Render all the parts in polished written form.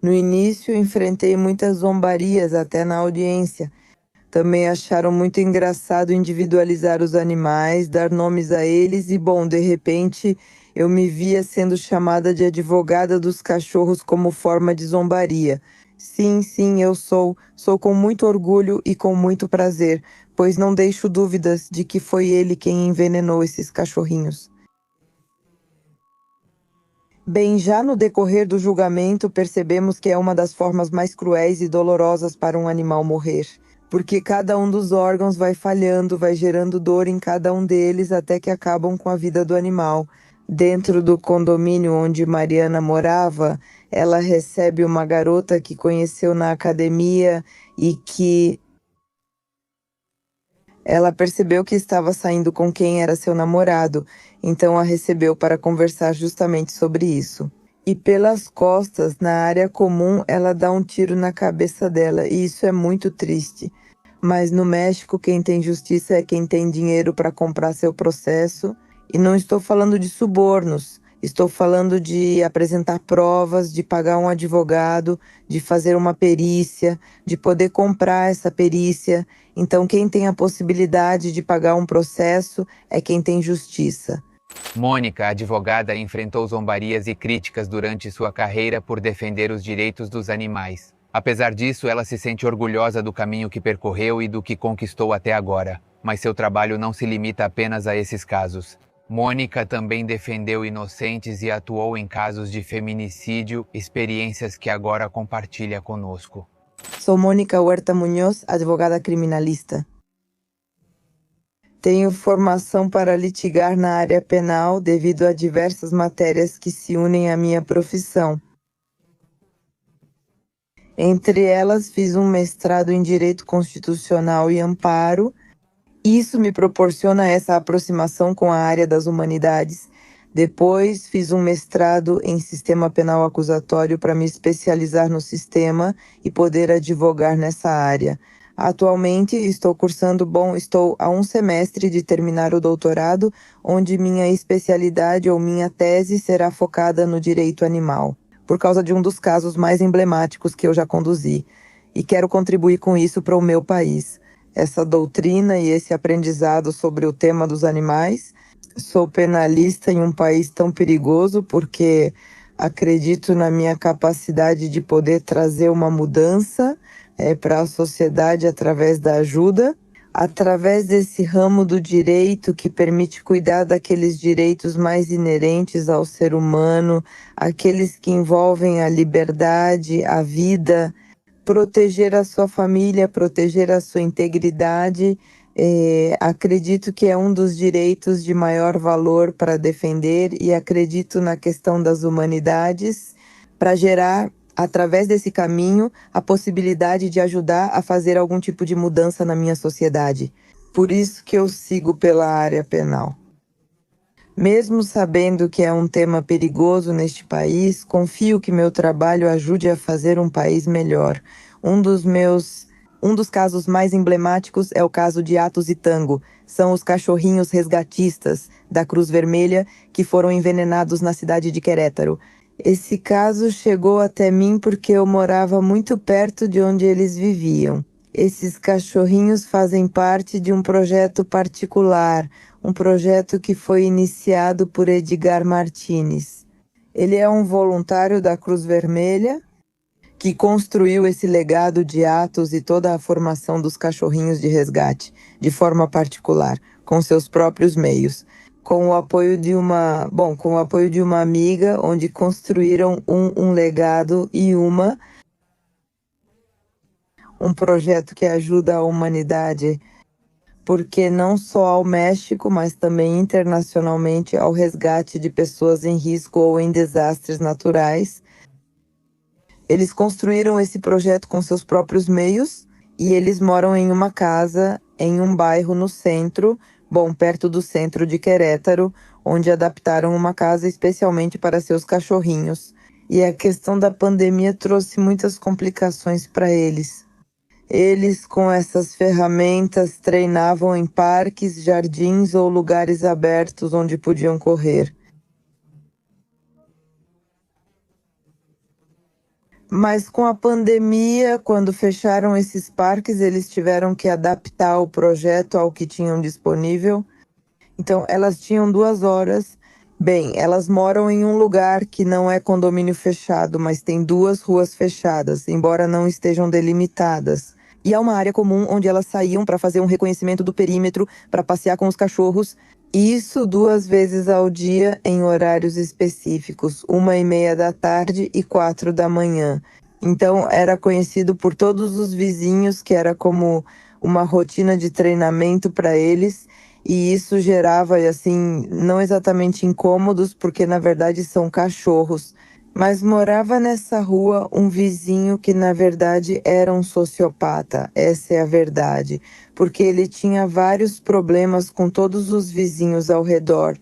No início, enfrentei muitas zombarias até na audiência. Também acharam muito engraçado individualizar os animais, dar nomes a eles e, bom, de repente eu me via sendo chamada de advogada dos cachorros como forma de zombaria. Sim, sim, eu sou. Sou com muito orgulho e com muito prazer, pois não deixo dúvidas de que foi ele quem envenenou esses cachorrinhos. Bem, já no decorrer do julgamento, percebemos que é uma das formas mais cruéis e dolorosas para um animal morrer, porque cada um dos órgãos vai falhando, vai gerando dor em cada um deles até que acabam com a vida do animal. Dentro do condomínio onde Mariana morava, ela recebe uma garota que conheceu na academia e que ela percebeu que estava saindo com quem era seu namorado, então a recebeu para conversar justamente sobre isso. E pelas costas, na área comum, ela dá um tiro na cabeça dela, e isso é muito triste. Mas no México, quem tem justiça é quem tem dinheiro para comprar seu processo. E não estou falando de subornos, estou falando de apresentar provas, de pagar um advogado, de fazer uma perícia, de poder comprar essa perícia. Então, quem tem a possibilidade de pagar um processo é quem tem justiça. Mônica, advogada, enfrentou zombarias e críticas durante sua carreira por defender os direitos dos animais. Apesar disso, ela se sente orgulhosa do caminho que percorreu e do que conquistou até agora. Mas seu trabalho não se limita apenas a esses casos. Mônica também defendeu inocentes e atuou em casos de feminicídio, experiências que agora compartilha conosco. Sou Mônica Huerta Munhoz, advogada criminalista. Tenho formação para litigar na área penal devido a diversas matérias que se unem à minha profissão. Entre elas, fiz um mestrado em Direito Constitucional e Amparo. Isso me proporciona essa aproximação com a área das humanidades. Depois, fiz um mestrado em Sistema Penal Acusatório para me especializar no sistema e poder advogar nessa área. Atualmente, estou a um semestre de terminar o doutorado, onde minha especialidade ou minha tese será focada no direito animal, por causa de um dos casos mais emblemáticos que eu já conduzi. E quero contribuir com isso para o meu país. Essa doutrina e esse aprendizado sobre o tema dos animais. Sou penalista em um país tão perigoso porque acredito na minha capacidade de poder trazer uma mudança para a sociedade através da ajuda, através desse ramo do direito que permite cuidar daqueles direitos mais inerentes ao ser humano, aqueles que envolvem a liberdade, a vida, proteger a sua família, proteger a sua integridade. Acredito que é um dos direitos de maior valor para defender e acredito na questão das humanidades para gerar, através desse caminho, a possibilidade de ajudar a fazer algum tipo de mudança na minha sociedade. Por isso que eu sigo pela área penal. Mesmo sabendo que é um tema perigoso neste país, confio que meu trabalho ajude a fazer um país melhor. Um dos casos mais emblemáticos é o caso de Atos e Tango. São os cachorrinhos resgatistas da Cruz Vermelha que foram envenenados na cidade de Querétaro. Esse caso chegou até mim porque eu morava muito perto de onde eles viviam. Esses cachorrinhos fazem parte de um projeto particular, um projeto que foi iniciado por Edgar Martínez. Ele é um voluntário da Cruz Vermelha que construiu esse legado de atos e toda a formação dos cachorrinhos de resgate, de forma particular, com seus próprios meios, com o apoio de uma amiga, onde construíram um legado e um projeto que ajuda a humanidade, porque não só ao México, mas também internacionalmente ao resgate de pessoas em risco ou em desastres naturais. Eles construíram esse projeto com seus próprios meios e eles moram em uma casa, em um bairro no centro, perto do centro de Querétaro, onde adaptaram uma casa especialmente para seus cachorrinhos. E a questão da pandemia trouxe muitas complicações para eles. Eles, com essas ferramentas, treinavam em parques, jardins ou lugares abertos onde podiam correr. Mas com a pandemia, quando fecharam esses parques, eles tiveram que adaptar o projeto ao que tinham disponível. Então, elas tinham 2 horas. Bem, elas moram em um lugar que não é condomínio fechado, mas tem 2 ruas fechadas, embora não estejam delimitadas. E há uma área comum onde elas saíam para fazer um reconhecimento do perímetro, para passear com os cachorros. Isso 2 vezes ao dia em horários específicos, 1h30 da tarde e 4 da manhã. Então, era conhecido por todos os vizinhos que era como uma rotina de treinamento para eles. E isso gerava, assim, não exatamente incômodos, porque na verdade são cachorros. Mas morava nessa rua um vizinho que na verdade era um sociopata, essa é a verdade. Porque ele tinha vários problemas com todos os vizinhos ao redor.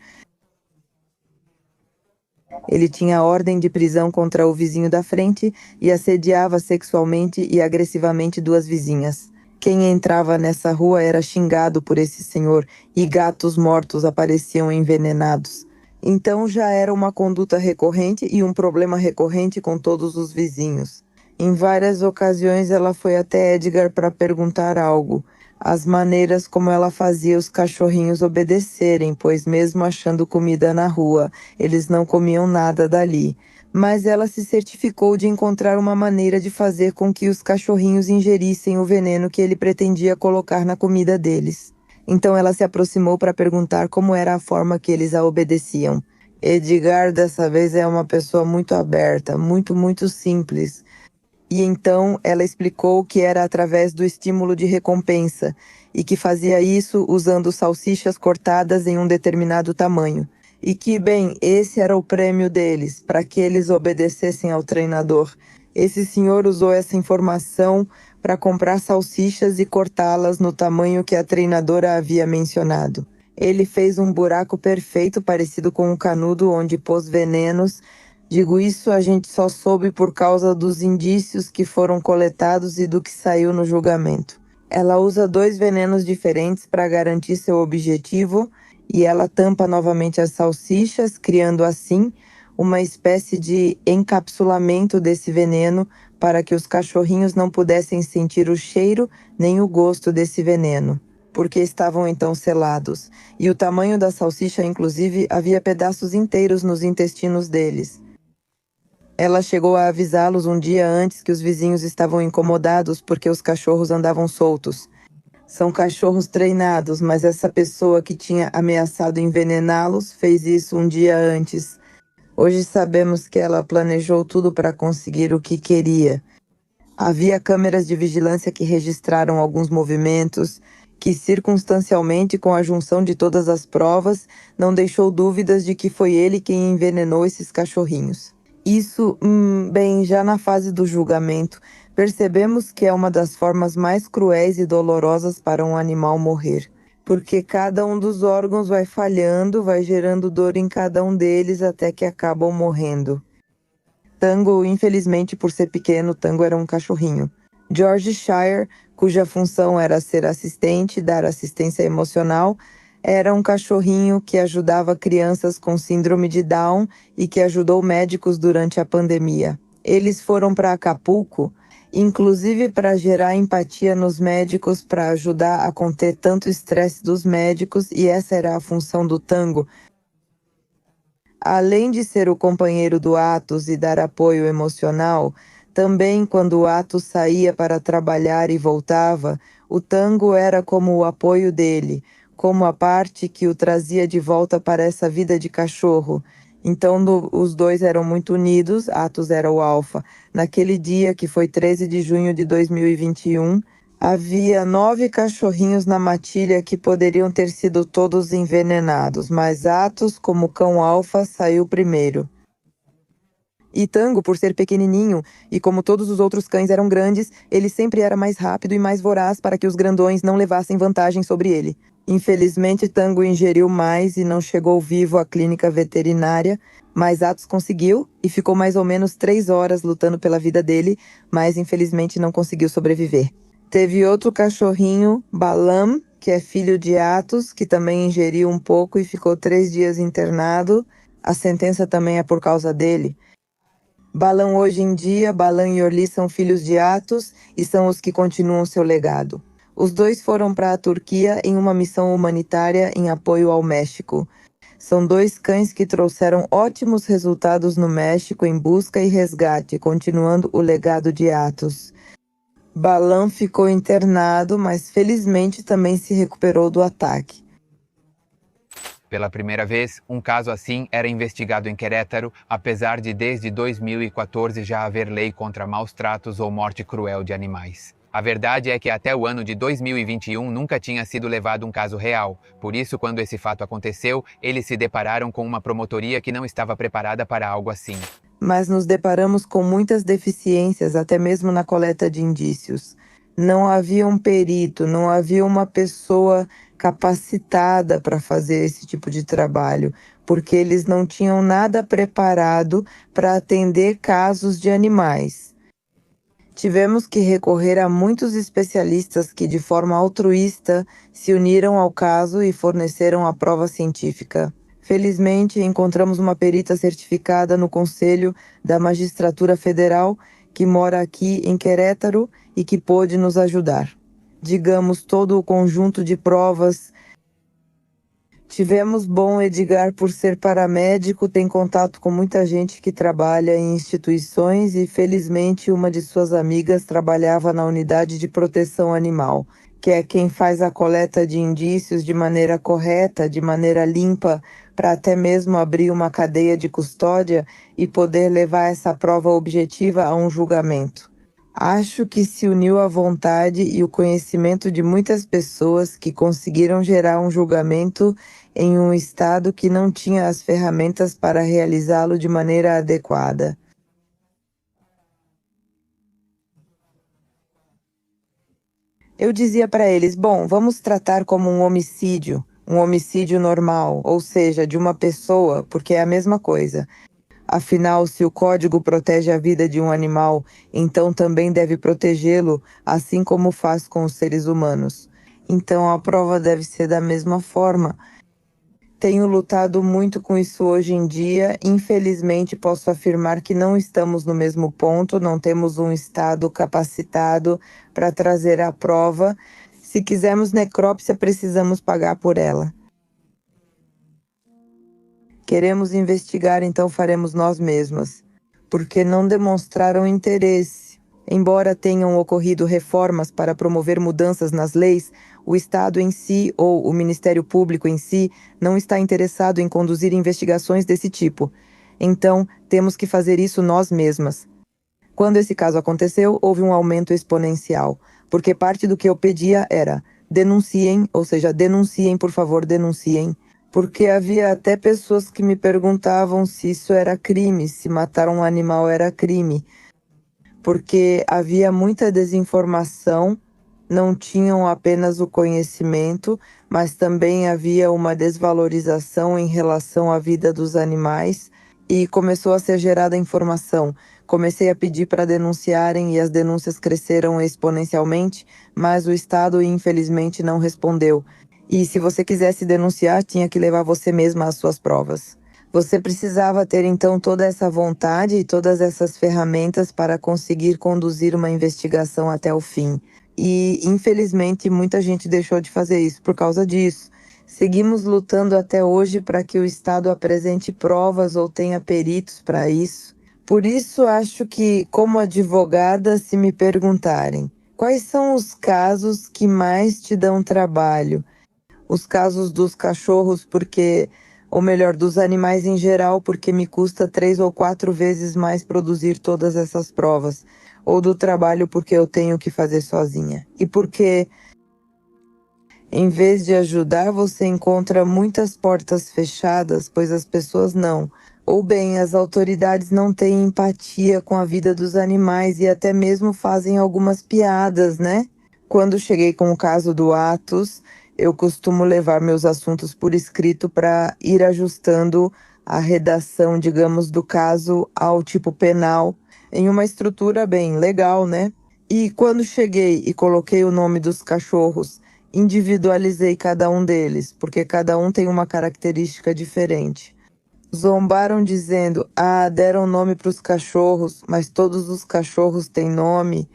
Ele tinha ordem de prisão contra o vizinho da frente e assediava sexualmente e agressivamente 2 vizinhas. Quem entrava nessa rua era xingado por esse senhor e gatos mortos apareciam envenenados. Então já era uma conduta recorrente e um problema recorrente com todos os vizinhos. Em várias ocasiões ela foi até Edgar para perguntar algo. As maneiras como ela fazia os cachorrinhos obedecerem, pois mesmo achando comida na rua, eles não comiam nada dali. Mas ela se certificou de encontrar uma maneira de fazer com que os cachorrinhos ingerissem o veneno que ele pretendia colocar na comida deles. Então ela se aproximou para perguntar como era a forma que eles a obedeciam. Edgar, dessa vez, é uma pessoa muito aberta, muito simples. E então ela explicou que era através do estímulo de recompensa e que fazia isso usando salsichas cortadas em um determinado tamanho. E que, bem, esse era o prêmio deles, para que eles obedecessem ao treinador. Esse senhor usou essa informação para comprar salsichas e cortá-las no tamanho que a treinadora havia mencionado. Ele fez um buraco perfeito, parecido com um canudo, onde pôs venenos. Digo isso, a gente só soube por causa dos indícios que foram coletados e do que saiu no julgamento. Ela usa 2 venenos diferentes para garantir seu objetivo e ela tampa novamente as salsichas, criando assim uma espécie de encapsulamento desse veneno para que os cachorrinhos não pudessem sentir o cheiro nem o gosto desse veneno, porque estavam então selados. E o tamanho da salsicha, inclusive, havia pedaços inteiros nos intestinos deles. Ela chegou a avisá-los um dia antes que os vizinhos estavam incomodados porque os cachorros andavam soltos. São cachorros treinados, mas essa pessoa que tinha ameaçado envenená-los fez isso um dia antes. Hoje sabemos que ela planejou tudo para conseguir o que queria. Havia câmeras de vigilância que registraram alguns movimentos, que circunstancialmente, com a junção de todas as provas, não deixou dúvidas de que foi ele quem envenenou esses cachorrinhos. Isso, bem, já na fase do julgamento, percebemos que é uma das formas mais cruéis e dolorosas para um animal morrer, porque cada um dos órgãos vai falhando, vai gerando dor em cada um deles até que acabam morrendo. Tango, infelizmente, por ser pequeno, Tango era um cachorrinho. George Shire, cuja função era ser assistente e dar assistência emocional, era um cachorrinho que ajudava crianças com síndrome de Down e que ajudou médicos durante a pandemia. Eles foram para Acapulco, inclusive para gerar empatia nos médicos, para ajudar a conter tanto estresse dos médicos, e essa era a função do Tango. Além de ser o companheiro do Atos e dar apoio emocional, também quando o Atos saía para trabalhar e voltava, o Tango era como o apoio dele, como a parte que o trazia de volta para essa vida de cachorro. Então os dois eram muito unidos, Atos era o alfa. Naquele dia, que foi 13 de junho de 2021, havia 9 cachorrinhos na matilha que poderiam ter sido todos envenenados, mas Atos, como cão alfa, saiu primeiro. E Tango, por ser pequenininho, e como todos os outros cães eram grandes, ele sempre era mais rápido e mais voraz para que os grandões não levassem vantagem sobre ele. Infelizmente, Tango ingeriu mais e não chegou vivo à clínica veterinária, mas Atos conseguiu e ficou mais ou menos 3 horas lutando pela vida dele, mas infelizmente não conseguiu sobreviver. Teve outro cachorrinho, Balam, que é filho de Atos, que também ingeriu um pouco e ficou 3 dias internado. A sentença também é por causa dele. Balan hoje em dia, Balan e Orli são filhos de Atos e são os que continuam seu legado. Os dois foram para a Turquia em uma missão humanitária em apoio ao México. São dois cães que trouxeram ótimos resultados no México em busca e resgate, continuando o legado de Atos. Balan ficou internado, mas felizmente também se recuperou do ataque. Pela primeira vez, um caso assim era investigado em Querétaro, apesar de desde 2014 já haver lei contra maus tratos ou morte cruel de animais. A verdade é que até o ano de 2021 nunca tinha sido levado um caso real. Por isso, quando esse fato aconteceu, eles se depararam com uma promotoria que não estava preparada para algo assim. Mas nos deparamos com muitas deficiências, até mesmo na coleta de indícios. Não havia um perito, não havia uma pessoa capacitada para fazer esse tipo de trabalho, porque eles não tinham nada preparado para atender casos de animais. Tivemos que recorrer a muitos especialistas que, de forma altruísta, se uniram ao caso e forneceram a prova científica. Felizmente, encontramos uma perita certificada no Conselho da Magistratura Federal que mora aqui em Querétaro e que pôde nos ajudar. Digamos, todo o conjunto de provas. Tivemos bom Edgar por ser paramédico, tem contato com muita gente que trabalha em instituições e felizmente uma de suas amigas trabalhava na unidade de proteção animal, que é quem faz a coleta de indícios de maneira correta, de maneira limpa, para até mesmo abrir uma cadeia de custódia e poder levar essa prova objetiva a um julgamento. Acho que se uniu a vontade e o conhecimento de muitas pessoas que conseguiram gerar um julgamento em um estado que não tinha as ferramentas para realizá-lo de maneira adequada. Eu dizia para eles: bom, vamos tratar como um homicídio normal, ou seja, de uma pessoa, porque é a mesma coisa. Afinal, se o código protege a vida de um animal, então também deve protegê-lo, assim como faz com os seres humanos. Então a prova deve ser da mesma forma. Tenho lutado muito com isso hoje em dia. Infelizmente, posso afirmar que não estamos no mesmo ponto, não temos um Estado capacitado para trazer a prova. Se quisermos necrópsia, precisamos pagar por ela. Queremos investigar, então faremos nós mesmas, porque não demonstraram interesse. Embora tenham ocorrido reformas para promover mudanças nas leis, o Estado em si ou o Ministério Público em si não está interessado em conduzir investigações desse tipo. Então, temos que fazer isso nós mesmas. Quando esse caso aconteceu, houve um aumento exponencial, porque parte do que eu pedia era: denunciem, ou seja, denunciem, por favor, denunciem. Porque havia até pessoas que me perguntavam se isso era crime, se matar um animal era crime. Porque havia muita desinformação, não tinham apenas o conhecimento, mas também havia uma desvalorização em relação à vida dos animais e começou a ser gerada informação. Comecei a pedir para denunciarem e as denúncias cresceram exponencialmente, mas o Estado infelizmente não respondeu. E se você quisesse denunciar, tinha que levar você mesma as suas provas. Você precisava ter então toda essa vontade e todas essas ferramentas para conseguir conduzir uma investigação até o fim. E, infelizmente, muita gente deixou de fazer isso por causa disso. Seguimos lutando até hoje para que o Estado apresente provas ou tenha peritos para isso. Por isso, acho que, como advogada, se me perguntarem quais são os casos que mais te dão trabalho, os casos dos cachorros, porque, ou melhor, dos animais em geral, porque me custa 3 ou 4 vezes mais produzir todas essas provas, ou do trabalho porque eu tenho que fazer sozinha. E porque, em vez de ajudar, você encontra muitas portas fechadas, pois as pessoas não. Ou bem, as autoridades não têm empatia com a vida dos animais e até mesmo fazem algumas piadas, né? Quando cheguei com o caso do Atos, eu costumo levar meus assuntos por escrito para ir ajustando a redação, digamos, do caso ao tipo penal, em uma estrutura bem legal, né? E quando cheguei e coloquei o nome dos cachorros, individualizei cada um deles, porque cada um tem uma característica diferente. Zombaram dizendo: "Ah, deram nome para os cachorros, mas todos os cachorros têm nome."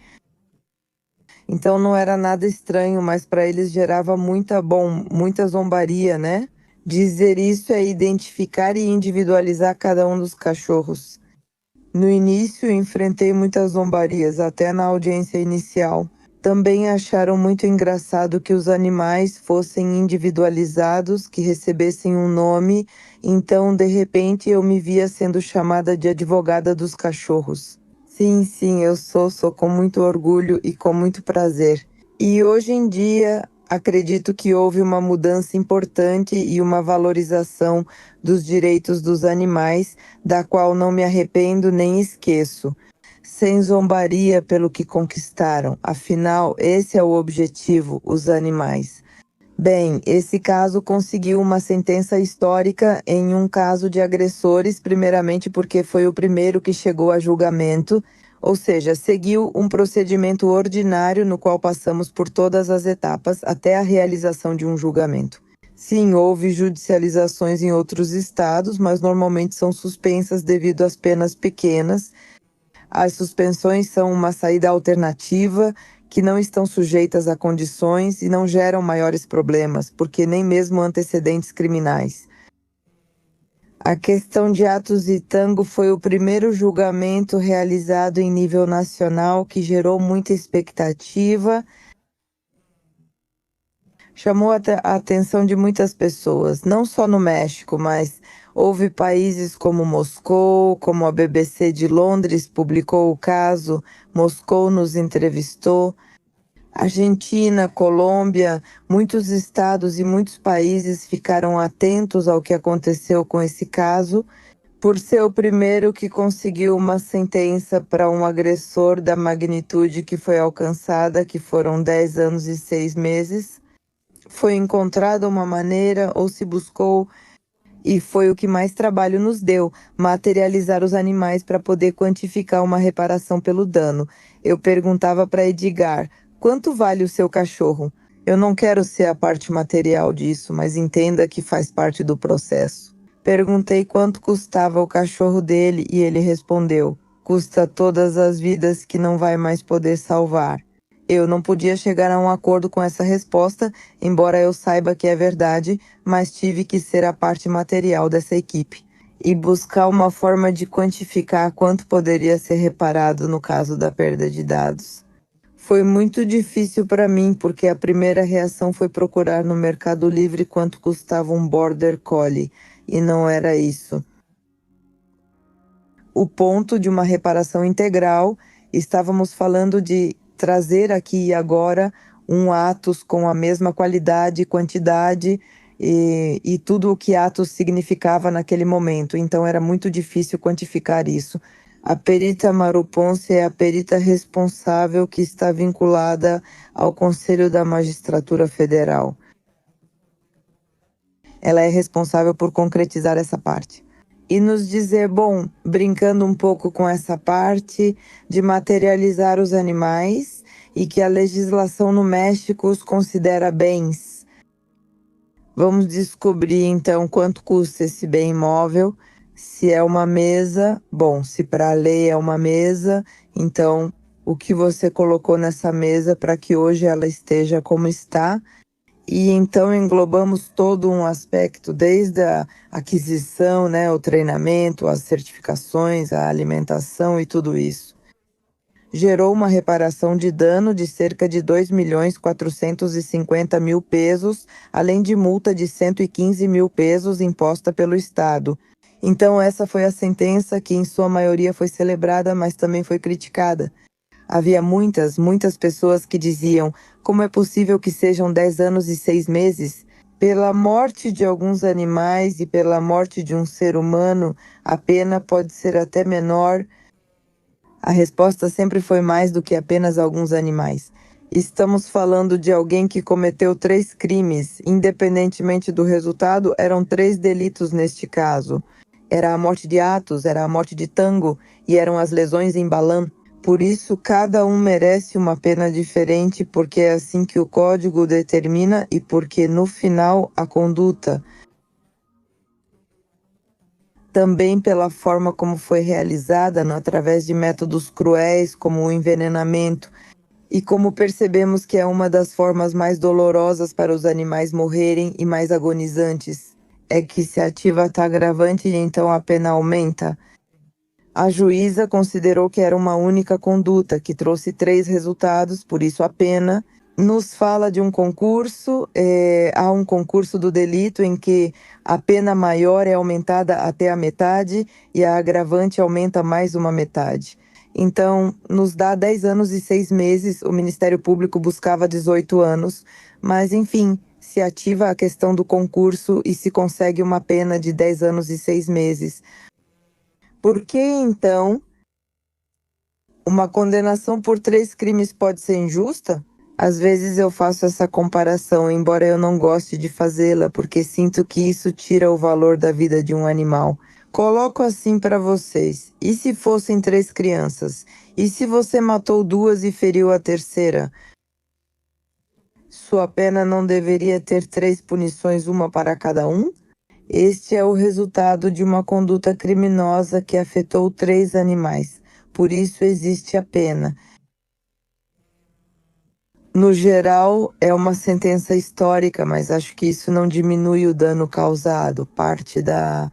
Então não era nada estranho, mas para eles gerava muita zombaria, né? Dizer isso é identificar e individualizar cada um dos cachorros. No início, enfrentei muitas zombarias, até na audiência inicial. Também acharam muito engraçado que os animais fossem individualizados, que recebessem um nome, então, de repente, eu me via sendo chamada de advogada dos cachorros. Sim, sim, eu sou com muito orgulho e com muito prazer. E hoje em dia, acredito que houve uma mudança importante e uma valorização dos direitos dos animais, da qual não me arrependo nem esqueço. Sem zombaria pelo que conquistaram, afinal, esse é o objetivo, os animais. Bem, esse caso conseguiu uma sentença histórica em um caso de agressores, primeiramente porque foi o primeiro que chegou a julgamento, ou seja, seguiu um procedimento ordinário no qual passamos por todas as etapas até a realização de um julgamento. Sim, houve judicializações em outros estados, mas normalmente são suspensas devido às penas pequenas. As suspensões são uma saída alternativa que não estão sujeitas a condições e não geram maiores problemas, porque nem mesmo antecedentes criminais. A questão de Atos e Tango foi o primeiro julgamento realizado em nível nacional que gerou muita expectativa, chamou a atenção de muitas pessoas, não só no México, mas houve países como Moscou, como a BBC de Londres publicou o caso, Moscou nos entrevistou. Argentina, Colômbia, muitos estados e muitos países ficaram atentos ao que aconteceu com esse caso, por ser o primeiro que conseguiu uma sentença para um agressor da magnitude que foi alcançada, que foram 10 anos e 6 meses. Foi encontrada uma maneira, ou se buscou, e foi o que mais trabalho nos deu, materializar os animais para poder quantificar uma reparação pelo dano. Eu perguntava para Edgar: quanto vale o seu cachorro? Eu não quero ser a parte material disso, mas entenda que faz parte do processo. Perguntei quanto custava o cachorro dele e ele respondeu: custa todas as vidas que não vai mais poder salvar. Eu não podia chegar a um acordo com essa resposta, embora eu saiba que é verdade, mas tive que ser a parte material dessa equipe e buscar uma forma de quantificar quanto poderia ser reparado no caso da perda de dados. Foi muito difícil para mim, porque a primeira reação foi procurar no Mercado Livre quanto custava um Border Collie, e não era isso. O ponto de uma reparação integral, estávamos falando de trazer aqui e agora um Atos com a mesma qualidade, quantidade e tudo o que Atos significava naquele momento. Então era muito difícil quantificar isso. A perita Maru Ponce é a perita responsável que está vinculada ao Conselho da Magistratura Federal. Ela é responsável por concretizar essa parte. E nos dizer, bom, brincando um pouco com essa parte de materializar os animais e que a legislação no México os considera bens. Vamos descobrir então quanto custa esse bem imóvel, se é uma mesa, bom, se para a lei é uma mesa, então o que você colocou nessa mesa para que hoje ela esteja como está. E então englobamos todo um aspecto, desde a aquisição, né, o treinamento, as certificações, a alimentação e tudo isso. Gerou uma reparação de dano de cerca de 2.450.000 pesos, além de multa de 115 mil pesos imposta pelo Estado. Então essa foi a sentença que em sua maioria foi celebrada, mas também foi criticada. Havia muitas pessoas que diziam: como é possível que sejam 10 anos e 6 meses? Pela morte de alguns animais e pela morte de um ser humano, a pena pode ser até menor. A resposta sempre foi mais do que apenas alguns animais. Estamos falando de alguém que cometeu 3 crimes. Independentemente do resultado, eram 3 delitos neste caso. Era a morte de Atos, era a morte de Tango e eram as lesões em Balan. Por isso, cada um merece uma pena diferente, porque é assim que o código determina e porque, no final, a conduta também pela forma como foi realizada, através de métodos cruéis, como o envenenamento, e como percebemos que é uma das formas mais dolorosas para os animais morrerem e mais agonizantes, é que se ativa a agravante e então a pena aumenta. A juíza considerou que era uma única conduta, que trouxe 3 resultados, por isso a pena. Nos fala de um concurso, há um concurso do delito em que a pena maior é aumentada até a metade e a agravante aumenta mais uma metade. Então, nos dá 10 anos e 6 meses, o Ministério Público buscava 18 anos, mas enfim, se ativa a questão do concurso e se consegue uma pena de 10 anos e 6 meses. Por que, então, uma condenação por 3 crimes pode ser injusta? Às vezes eu faço essa comparação, embora eu não goste de fazê-la, porque sinto que isso tira o valor da vida de um animal. Coloco assim para vocês: e se fossem 3 crianças? E se você matou 2 e feriu a terceira? Sua pena não deveria ter 3 punições, uma para cada um? Este é o resultado de uma conduta criminosa que afetou 3 animais. Por isso existe a pena. No geral, é uma sentença histórica, mas acho que isso não diminui o dano causado. Parte da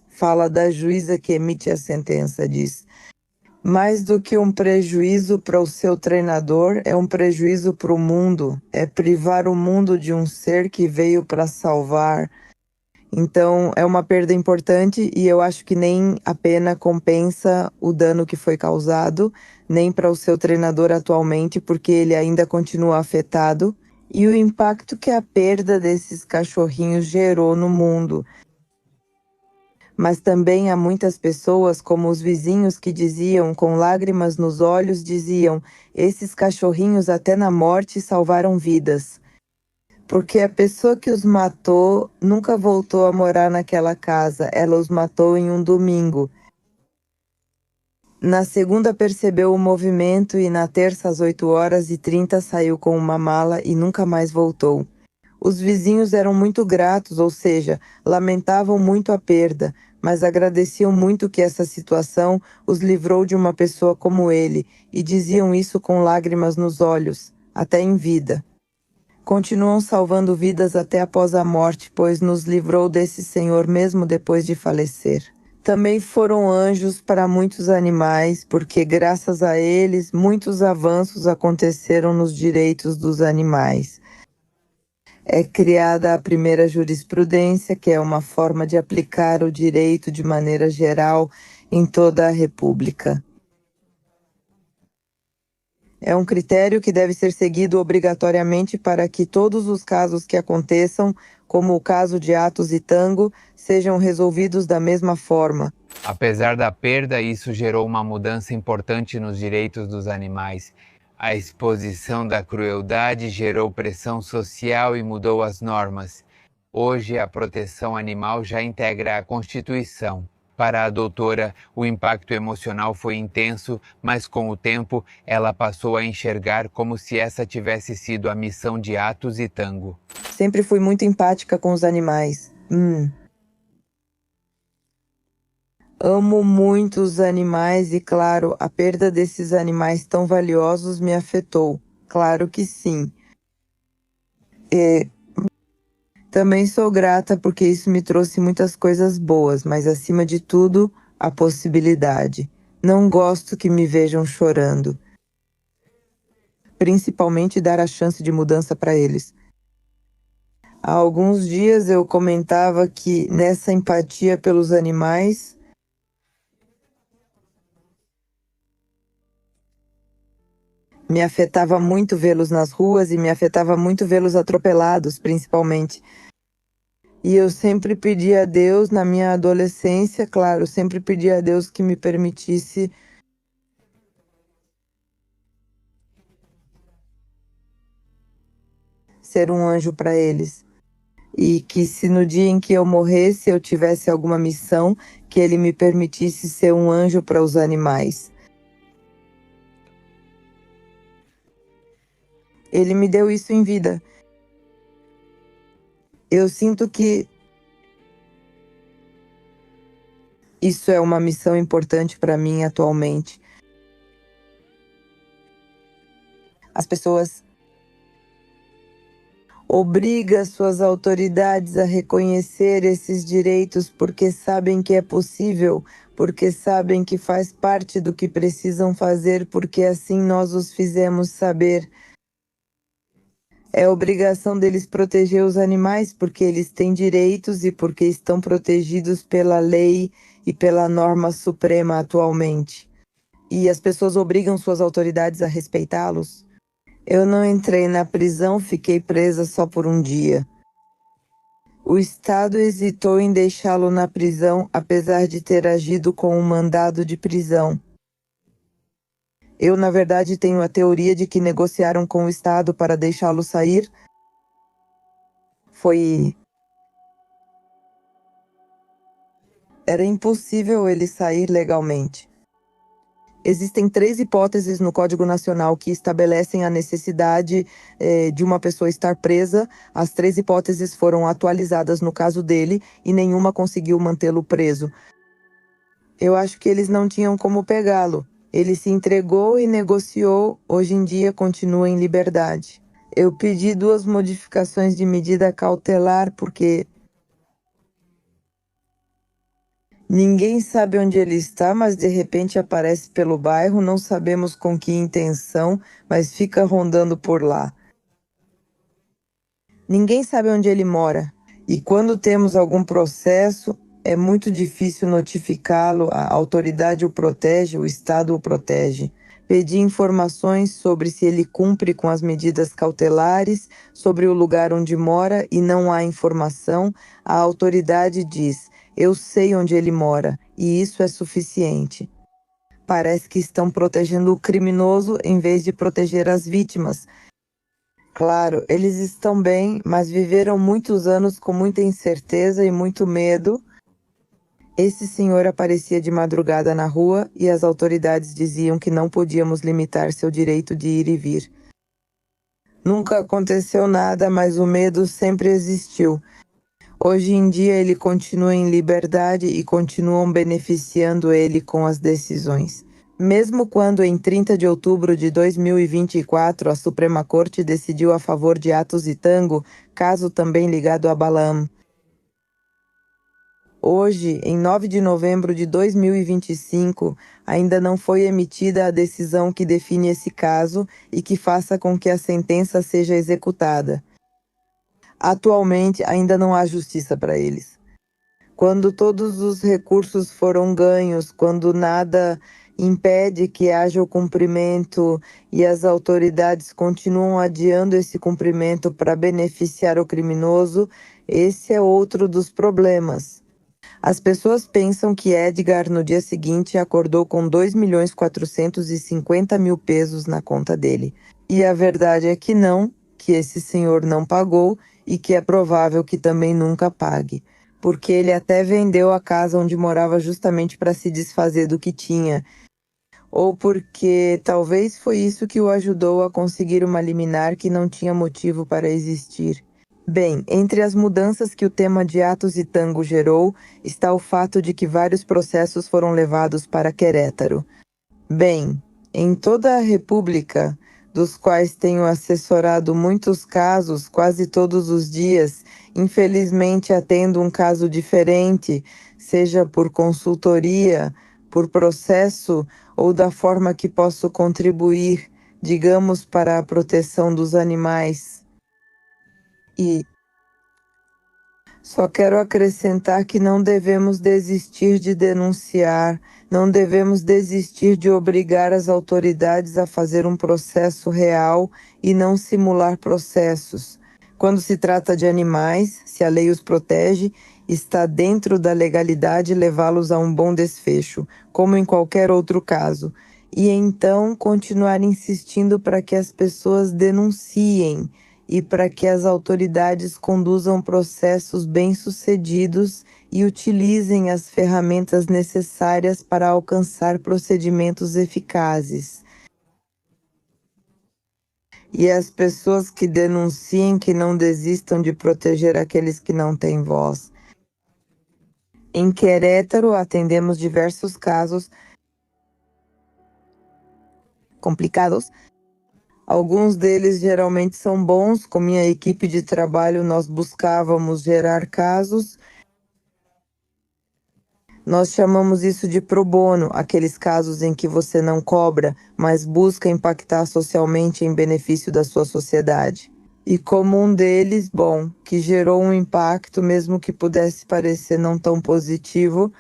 fala da juíza que emite a sentença diz: mais do que um prejuízo para o seu treinador, é um prejuízo para o mundo. É privar o mundo de um ser que veio para salvar. Então, é uma perda importante e eu acho que nem a pena compensa o dano que foi causado, nem para o seu treinador atualmente, porque ele ainda continua afetado, e o impacto que a perda desses cachorrinhos gerou no mundo. Mas também há muitas pessoas, como os vizinhos, que diziam, com lágrimas nos olhos, diziam: esses cachorrinhos até na morte salvaram vidas. Porque a pessoa que os matou nunca voltou a morar naquela casa, ela os matou em um domingo. Na segunda percebeu o movimento e na terça às 8h30 saiu com uma mala e nunca mais voltou. Os vizinhos eram muito gratos, ou seja, lamentavam muito a perda, mas agradeciam muito que essa situação os livrou de uma pessoa como ele, e diziam isso com lágrimas nos olhos, até em vida. Continuam salvando vidas até após a morte, pois nos livrou desse Senhor mesmo depois de falecer. Também foram anjos para muitos animais, porque graças a eles muitos avanços aconteceram nos direitos dos animais. É criada a primeira jurisprudência, que é uma forma de aplicar o direito de maneira geral em toda a República. É um critério que deve ser seguido obrigatoriamente para que todos os casos que aconteçam, como o caso de Atos e Tango, sejam resolvidos da mesma forma. Apesar da perda, isso gerou uma mudança importante nos direitos dos animais. A exposição da crueldade gerou pressão social e mudou as normas. Hoje, a proteção animal já integra a Constituição. Para a doutora, o impacto emocional foi intenso, mas com o tempo ela passou a enxergar como se essa tivesse sido a missão de Atos e Tango. Sempre fui muito empática com os animais. Amo muito os animais e, claro, a perda desses animais tão valiosos me afetou. Claro que sim. Também sou grata porque isso me trouxe muitas coisas boas, mas acima de tudo, a possibilidade. Não gosto que me vejam chorando. Principalmente dar a chance de mudança para eles. Há alguns dias eu comentava que nessa empatia pelos animais, me afetava muito vê-los nas ruas e me afetava muito vê-los atropelados, principalmente. E eu sempre pedi a Deus, na minha adolescência, claro, sempre pedi a Deus que me permitisse ser um anjo para eles. E que se no dia em que eu morresse eu tivesse alguma missão, que Ele me permitisse ser um anjo para os animais. Ele me deu isso em vida. Eu sinto que isso é uma missão importante para mim atualmente. As pessoas obrigam suas autoridades a reconhecer esses direitos porque sabem que é possível, porque sabem que faz parte do que precisam fazer, porque assim nós os fizemos saber. É obrigação deles proteger os animais porque eles têm direitos e porque estão protegidos pela lei e pela norma suprema atualmente. E as pessoas obrigam suas autoridades a respeitá-los. Eu não entrei na prisão, fiquei presa só por um dia. O Estado hesitou em deixá-lo na prisão, apesar de ter agido com um mandado de prisão. Eu, na verdade, tenho a teoria de que negociaram com o Estado para deixá-lo sair. Era impossível ele sair legalmente. Existem 3 hipóteses no Código Nacional que estabelecem a necessidade de uma pessoa estar presa. As 3 hipóteses foram atualizadas no caso dele e nenhuma conseguiu mantê-lo preso. Eu acho que eles não tinham como pegá-lo. Ele se entregou e negociou, hoje em dia continua em liberdade. Eu pedi 2 modificações de medida cautelar porque ninguém sabe onde ele está, mas de repente aparece pelo bairro, não sabemos com que intenção, mas fica rondando por lá. Ninguém sabe onde ele mora. E quando temos algum processo, é muito difícil notificá-lo, a autoridade o protege, o Estado o protege. Pedi informações sobre se ele cumpre com as medidas cautelares, sobre o lugar onde mora e não há informação. A autoridade diz: eu sei onde ele mora, e isso é suficiente. Parece que estão protegendo o criminoso em vez de proteger as vítimas. Claro, eles estão bem, mas viveram muitos anos com muita incerteza e muito medo. Esse senhor aparecia de madrugada na rua e as autoridades diziam que não podíamos limitar seu direito de ir e vir. Nunca aconteceu nada, mas o medo sempre existiu. Hoje em dia ele continua em liberdade e continuam beneficiando ele com as decisões. Mesmo quando, em 30 de outubro de 2024, a Suprema Corte decidiu a favor de Atos e Tango, caso também ligado a Balaam. Hoje, em 9 de novembro de 2025, ainda não foi emitida a decisão que define esse caso e que faça com que a sentença seja executada. Atualmente, ainda não há justiça para eles. Quando todos os recursos foram ganhos, quando nada impede que haja o cumprimento e as autoridades continuam adiando esse cumprimento para beneficiar o criminoso, esse é outro dos problemas. As pessoas pensam que Edgar, no dia seguinte, acordou com 2.450.000 pesos na conta dele. E a verdade é que não, que esse senhor não pagou e que é provável que também nunca pague. Porque ele até vendeu a casa onde morava justamente para se desfazer do que tinha. Ou porque talvez foi isso que o ajudou a conseguir uma liminar que não tinha motivo para existir. Bem, entre as mudanças que o tema de Atos e Tango gerou, está o fato de que vários processos foram levados para Querétaro. Bem, em toda a República, dos quais tenho assessorado muitos casos quase todos os dias, infelizmente atendo um caso diferente, seja por consultoria, por processo ou da forma que posso contribuir, digamos, para a proteção dos animais. E só quero acrescentar que não devemos desistir de denunciar, não devemos desistir de obrigar as autoridades a fazer um processo real e não simular processos. Quando se trata de animais, se a lei os protege, está dentro da legalidade levá-los a um bom desfecho, como em qualquer outro caso. E então continuar insistindo para que as pessoas denunciem e para que as autoridades conduzam processos bem-sucedidos e utilizem as ferramentas necessárias para alcançar procedimentos eficazes. E as pessoas que denunciem que não desistam de proteger aqueles que não têm voz. Em Querétaro, atendemos diversos casos complicados. Alguns deles geralmente são bons. Com minha equipe de trabalho, nós buscávamos gerar casos. Nós chamamos isso de pro bono, aqueles casos em que você não cobra, mas busca impactar socialmente em benefício da sua sociedade. E como um deles, bom, que gerou um impacto, mesmo que pudesse parecer não tão positivo,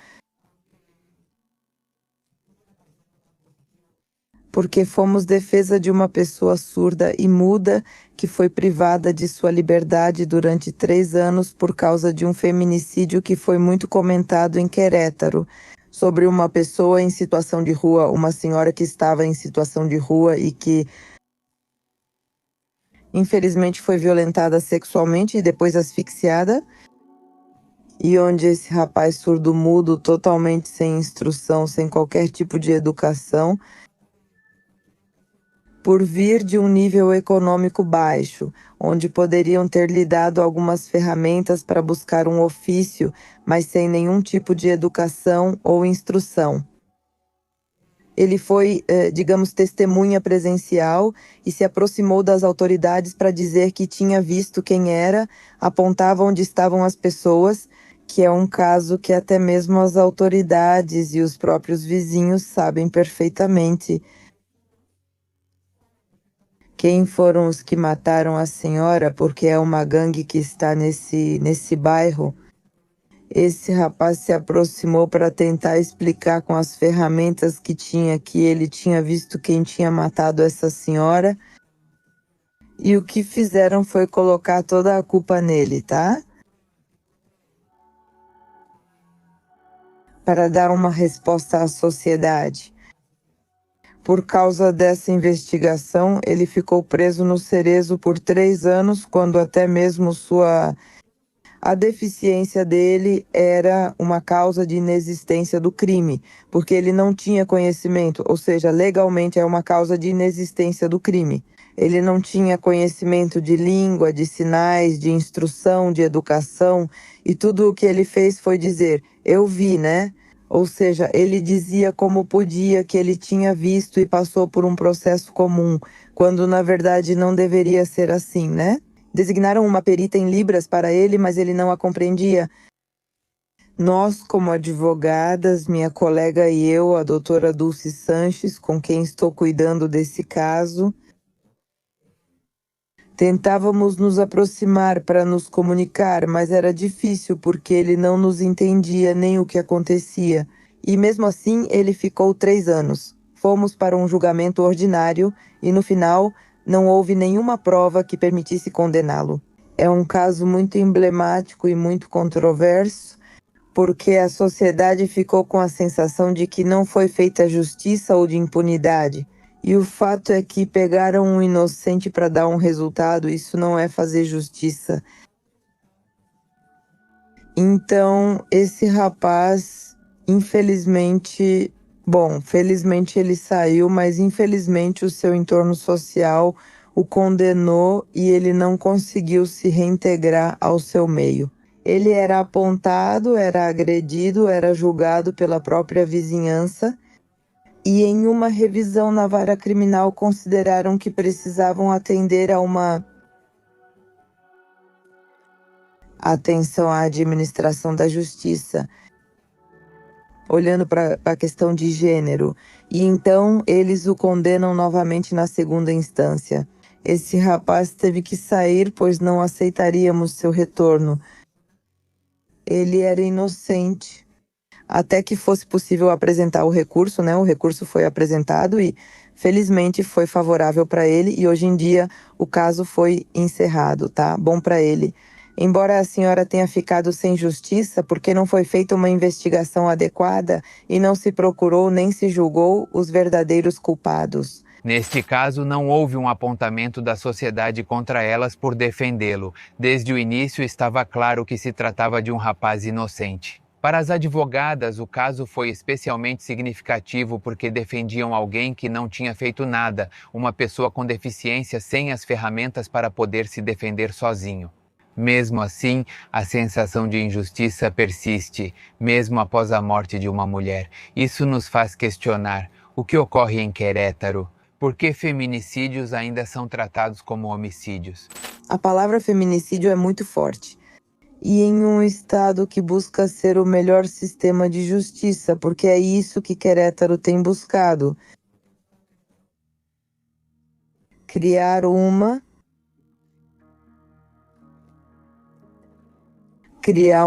porque fomos defesa de uma pessoa surda e muda que foi privada de sua liberdade durante 3 anos por causa de um feminicídio que foi muito comentado em Querétaro, sobre uma pessoa em situação de rua, uma senhora que estava em situação de rua e que infelizmente foi violentada sexualmente e depois asfixiada, e onde esse rapaz surdo-mudo, totalmente sem instrução, sem qualquer tipo de educação, por vir de um nível econômico baixo, onde poderiam ter lhe dado algumas ferramentas para buscar um ofício, mas sem nenhum tipo de educação ou instrução. Ele foi, digamos, testemunha presencial e se aproximou das autoridades para dizer que tinha visto quem era, apontava onde estavam as pessoas, que é um caso que até mesmo as autoridades e os próprios vizinhos sabem perfeitamente quem foram os que mataram a senhora, porque é uma gangue que está nesse bairro. Esse rapaz se aproximou para tentar explicar com as ferramentas que tinha que ele tinha visto quem tinha matado essa senhora. E o que fizeram foi colocar toda a culpa nele, tá? Para dar uma resposta à sociedade. Por causa dessa investigação, ele ficou preso no Cerezo por 3 anos, quando até mesmo a deficiência dele era uma causa de inexistência do crime, porque ele não tinha conhecimento, ou seja, legalmente é uma causa de inexistência do crime. Ele não tinha conhecimento de língua, de sinais, de instrução, de educação, e tudo o que ele fez foi dizer, eu vi, né? Ou seja, ele dizia como podia que ele tinha visto e passou por um processo comum, quando na verdade não deveria ser assim, né? Designaram uma perita em Libras para ele, mas ele não a compreendia. Nós, como advogadas, minha colega e eu, a doutora Dulce Sanches, com quem estou cuidando desse caso, tentávamos nos aproximar para nos comunicar, mas era difícil porque ele não nos entendia nem o que acontecia. E mesmo assim, ele ficou 3 anos. Fomos para um julgamento ordinário e, no final, não houve nenhuma prova que permitisse condená-lo. É um caso muito emblemático e muito controverso, porque a sociedade ficou com a sensação de que não foi feita justiça ou de impunidade. E o fato é que pegaram um inocente para dar um resultado, isso não é fazer justiça. Então, esse rapaz, infelizmente, bom, felizmente ele saiu, mas infelizmente o seu entorno social o condenou e ele não conseguiu se reintegrar ao seu meio. Ele era apontado, era agredido, era julgado pela própria vizinhança. E em uma revisão na vara criminal consideraram que precisavam atender a uma atenção à administração da justiça, olhando para a questão de gênero. E então eles o condenam novamente na segunda instância. Esse rapaz teve que sair, pois não aceitaríamos seu retorno. Ele era inocente. Até que fosse possível apresentar o recurso, né? O recurso foi apresentado e, felizmente, foi favorável para ele e hoje em dia o caso foi encerrado, tá? Bom para ele. Embora a senhora tenha ficado sem justiça porque não foi feita uma investigação adequada e não se procurou nem se julgou os verdadeiros culpados. Neste caso, não houve um apontamento da sociedade contra elas por defendê-lo. Desde o início estava claro que se tratava de um rapaz inocente. Para as advogadas, o caso foi especialmente significativo porque defendiam alguém que não tinha feito nada, uma pessoa com deficiência sem as ferramentas para poder se defender sozinho. Mesmo assim, a sensação de injustiça persiste, mesmo após a morte de uma mulher. Isso nos faz questionar: o que ocorre em Querétaro? Por que feminicídios ainda são tratados como homicídios? A palavra feminicídio é muito forte. E em um estado que busca ser o melhor sistema de justiça, porque é isso que Querétaro tem buscado. Criar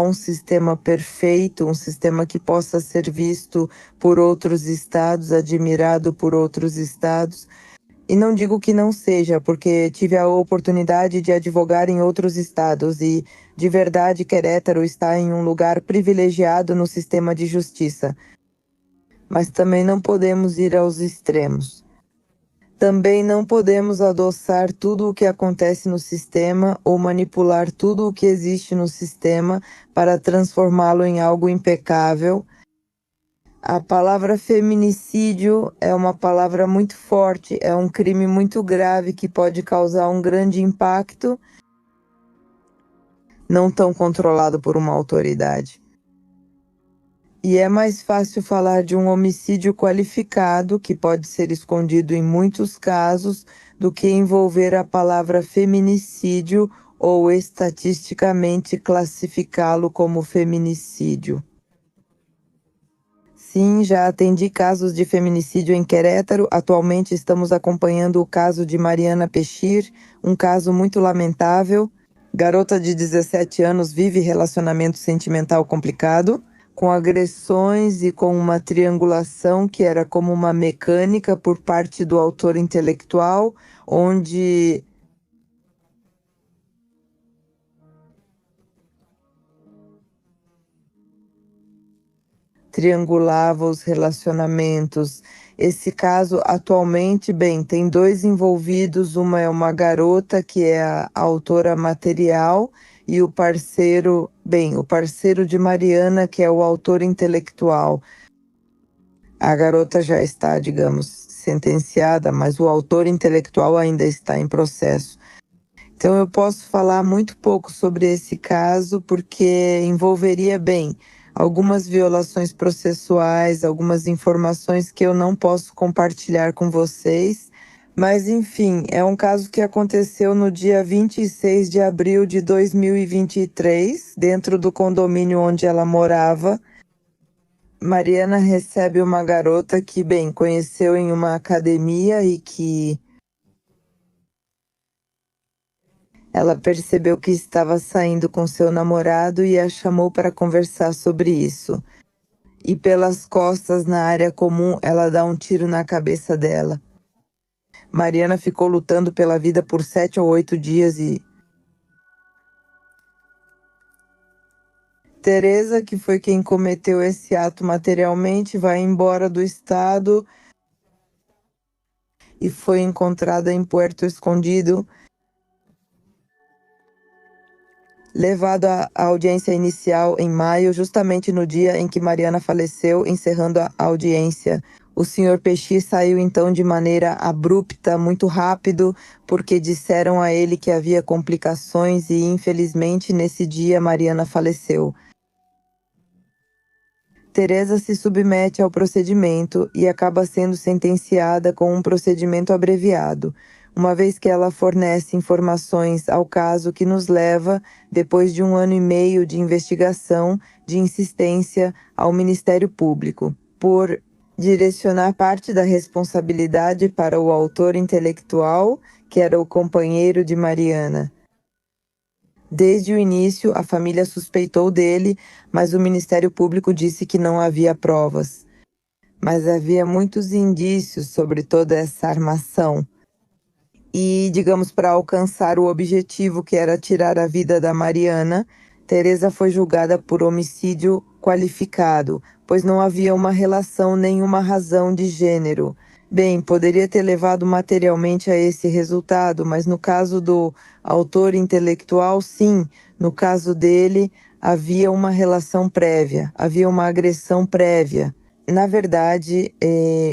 um sistema perfeito, um sistema que possa ser visto por outros estados, admirado por outros estados. E não digo que não seja, porque tive a oportunidade de advogar em outros estados e, de verdade, Querétaro está em um lugar privilegiado no sistema de justiça. Mas também não podemos ir aos extremos. Também não podemos adoçar tudo o que acontece no sistema ou manipular tudo o que existe no sistema para transformá-lo em algo impecável. A palavra feminicídio é uma palavra muito forte, é um crime muito grave que pode causar um grande impacto, não tão controlado por uma autoridade. E é mais fácil falar de um homicídio qualificado, que pode ser escondido em muitos casos, do que envolver a palavra feminicídio ou estatisticamente classificá-lo como feminicídio. Sim, já atendi casos de feminicídio em Querétaro. Atualmente estamos acompanhando o caso de Mariana Pechir, um caso muito lamentável. Garota de 17 anos vive relacionamento sentimental complicado, com agressões e com uma triangulação que era como uma mecânica por parte do autor intelectual, onde triangulava os relacionamentos. Esse caso, atualmente, bem, tem 2 envolvidos, uma é uma garota que é a autora material e o parceiro de Mariana, que é o autor intelectual. A garota já está, digamos, sentenciada, mas o autor intelectual ainda está em processo. Então eu posso falar muito pouco sobre esse caso porque envolveria, algumas violações processuais, algumas informações que eu não posso compartilhar com vocês. Mas, enfim, é um caso que aconteceu no dia 26 de abril de 2023, dentro do condomínio onde ela morava. Mariana recebe uma garota que, conheceu em uma academia e que ela percebeu que estava saindo com seu namorado e a chamou para conversar sobre isso. E pelas costas, na área comum, ela dá um tiro na cabeça dela. Mariana ficou lutando pela vida por 7 ou 8 dias e Teresa, que foi quem cometeu esse ato materialmente, vai embora do estado e foi encontrada em Puerto Escondido, levado à audiência inicial em maio, justamente no dia em que Mariana faleceu, encerrando a audiência. O senhor Pechir saiu então de maneira abrupta, muito rápido, porque disseram a ele que havia complicações e, infelizmente, nesse dia Mariana faleceu. Teresa se submete ao procedimento e acaba sendo sentenciada com um procedimento abreviado, uma vez que ela fornece informações ao caso que nos leva, depois de 1 ano e meio de investigação, de insistência ao Ministério Público, por direcionar parte da responsabilidade para o autor intelectual, que era o companheiro de Mariana. Desde o início, a família suspeitou dele, mas o Ministério Público disse que não havia provas. Mas havia muitos indícios sobre toda essa armação. E, digamos, para alcançar o objetivo, que era tirar a vida da Mariana, Teresa foi julgada por homicídio qualificado, pois não havia uma relação nem uma razão de gênero. Poderia ter levado materialmente a esse resultado, mas no caso do autor intelectual, sim. No caso dele, Havia uma relação prévia, havia uma agressão prévia. Na verdade,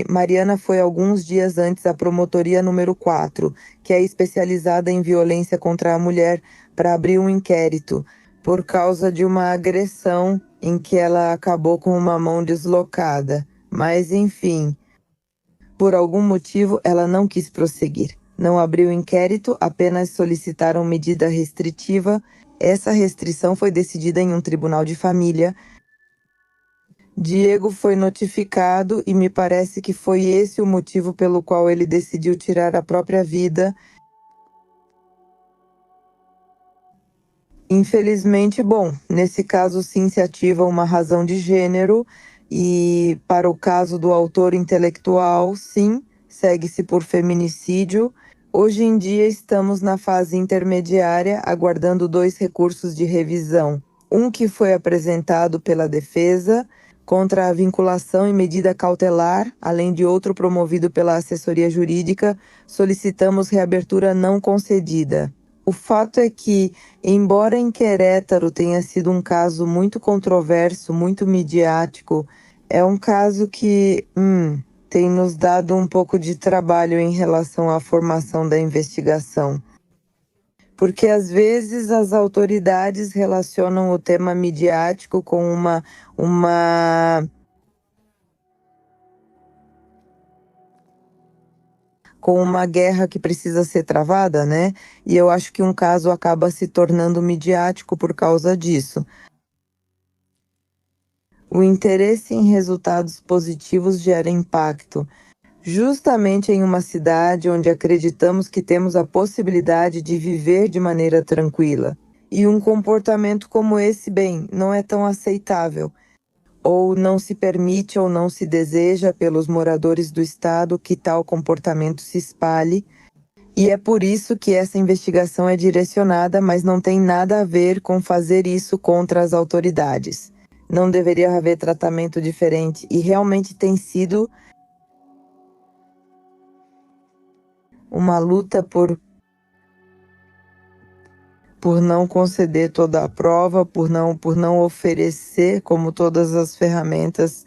Mariana foi alguns dias antes à promotoria número 4, que é especializada em violência contra a mulher, para abrir um inquérito por causa de uma agressão em que ela acabou com uma mão deslocada. Mas, enfim, por algum motivo ela não quis prosseguir. Não abriu inquérito, apenas solicitaram medida restritiva. Essa restrição foi decidida em um tribunal de família. Diego foi notificado e me parece que foi esse o motivo pelo qual ele decidiu tirar a própria vida. Infelizmente, bom, nesse caso sim se ativa uma razão de gênero e para o caso do autor intelectual, sim, segue-se por feminicídio. Hoje em dia estamos na fase intermediária, aguardando 2 recursos de revisão. Um que foi apresentado pela defesa contra a vinculação e medida cautelar, além de outro promovido pela assessoria jurídica, solicitamos reabertura não concedida. O fato é que, embora em Querétaro tenha sido um caso muito controverso, muito midiático, é um caso que tem nos dado um pouco de trabalho em relação à formação da investigação. Porque às vezes as autoridades relacionam o tema midiático com uma guerra que precisa ser travada, né? E eu acho que um caso acaba se tornando midiático por causa disso. O interesse em resultados positivos gera impacto, justamente em uma cidade onde acreditamos que temos a possibilidade de viver de maneira tranquila. E um comportamento como esse, bem, não é tão aceitável, ou não se permite ou não se deseja pelos moradores do estado que tal comportamento se espalhe. E é por isso que essa investigação é direcionada, mas não tem nada a ver com fazer isso contra as autoridades. Não deveria haver tratamento diferente e realmente tem sido uma luta por não conceder toda a prova, por não oferecer como todas as ferramentas.